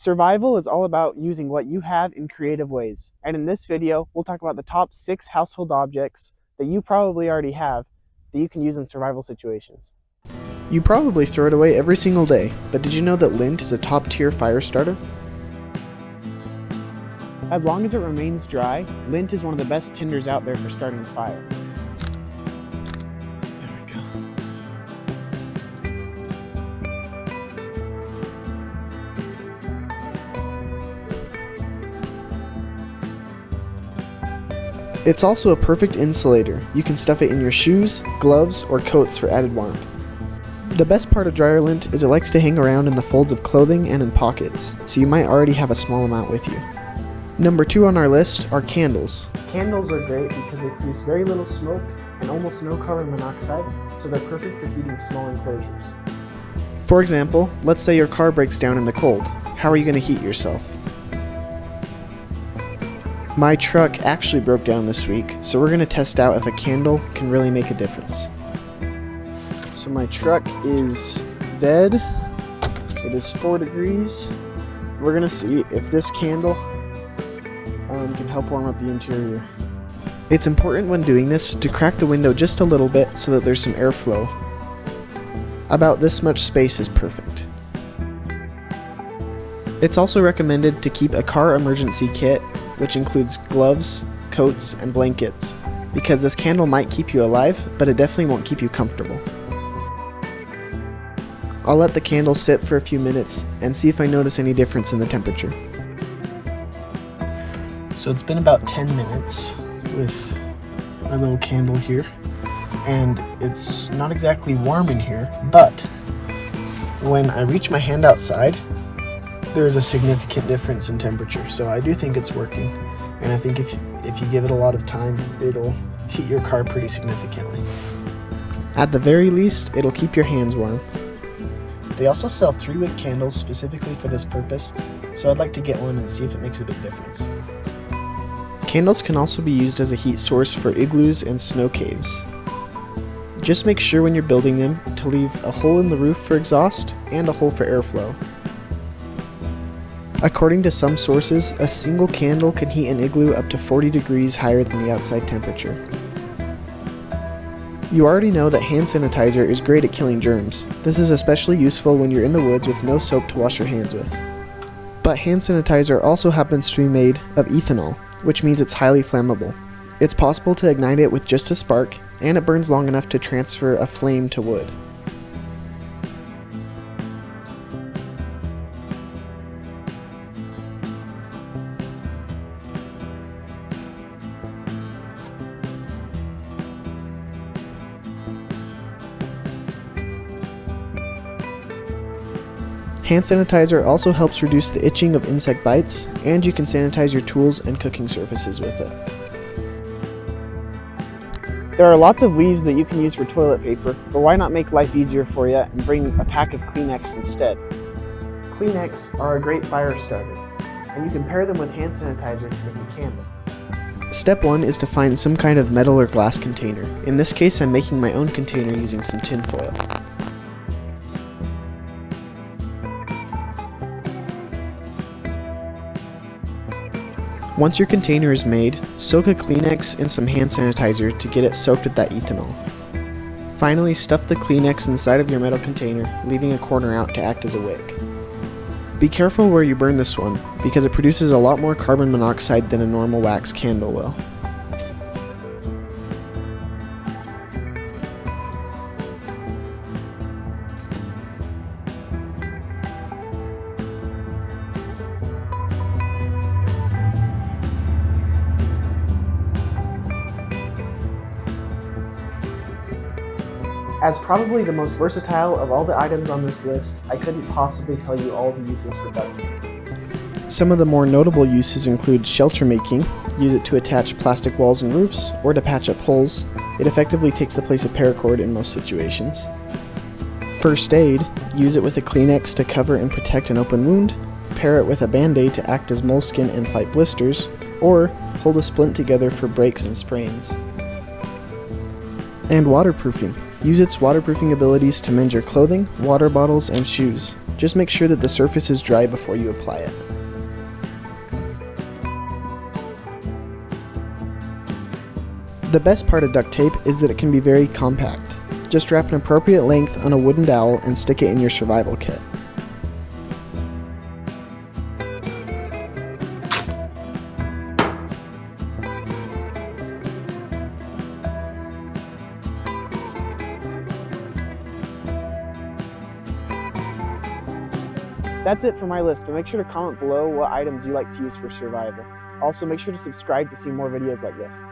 Survival is all about using what you have in creative ways. And in this video, we'll talk about the top 6 household objects that you probably already have that you can use in survival situations. You probably throw it away every single day, but did you know that lint is a top-tier fire starter? As long as it remains dry, lint is one of the best tinders out there for starting a fire. There we go. It's also a perfect insulator. You can stuff it in your shoes, gloves, or coats for added warmth. The best part of dryer lint is it likes to hang around in the folds of clothing and in pockets, so you might already have a small amount with you. Number 2 on our list are candles. Candles are great because they produce very little smoke and almost no carbon monoxide, so they're perfect for heating small enclosures. For example, let's say your car breaks down in the cold. How are you going to heat yourself? My truck actually broke down this week, so we're going to test out if a candle can really make a difference. So my truck is dead. It is 4 degrees. We're going to see if this candle can help warm up the interior. It's important when doing this to crack the window just a little bit so that there's some airflow. About this much space is perfect. It's also recommended to keep a car emergency kit, which includes gloves, coats, and blankets, because this candle might keep you alive, but it definitely won't keep you comfortable. I'll let the candle sit for a few minutes and see if I notice any difference in the temperature. So it's been about 10 minutes with my little candle here, and it's not exactly warm in here, but when I reach my hand outside, there's a significant difference in temperature, so I do think it's working, and I think if you give it a lot of time, it'll heat your car pretty significantly. At the very least, it'll keep your hands warm. They also sell 3-wick candles specifically for this purpose, so I'd like to get one and see if it makes a big difference. Candles can also be used as a heat source for igloos and snow caves. Just make sure when you're building them to leave a hole in the roof for exhaust and a hole for airflow. According to some sources, a single candle can heat an igloo up to 40 degrees higher than the outside temperature. You already know that hand sanitizer is great at killing germs. This is especially useful when you're in the woods with no soap to wash your hands with. But hand sanitizer also happens to be made of ethanol, which means it's highly flammable. It's possible to ignite it with just a spark, and it burns long enough to transfer a flame to wood. Hand sanitizer also helps reduce the itching of insect bites, and you can sanitize your tools and cooking surfaces with it. There are lots of leaves that you can use for toilet paper, but why not make life easier for you and bring a pack of Kleenex instead? Kleenex are a great fire starter, and you can pair them with hand sanitizer to make a candle. Step 1 is to find some kind of metal or glass container. In this case, I'm making my own container using some tin foil. Once your container is made, soak a Kleenex in some hand sanitizer to get it soaked with that ethanol. Finally, stuff the Kleenex inside of your metal container, leaving a corner out to act as a wick. Be careful where you burn this one, because it produces a lot more carbon monoxide than a normal wax candle will. As probably the most versatile of all the items on this list, I couldn't possibly tell you all the uses for duct tape. Some of the more notable uses include shelter making. Use it to attach plastic walls and roofs, or to patch up holes. It effectively takes the place of paracord in most situations. First aid. Use it with a Kleenex to cover and protect an open wound. Pair it with a Band-Aid to act as moleskin and fight blisters, or hold a splint together for breaks and sprains. And waterproofing. Use its waterproofing abilities to mend your clothing, water bottles, and shoes. Just make sure that the surface is dry before you apply it. The best part of duct tape is that it can be very compact. Just wrap an appropriate length on a wooden dowel and stick it in your survival kit. That's it for my list, but make sure to comment below what items you like to use for survival. Also, make sure to subscribe to see more videos like this.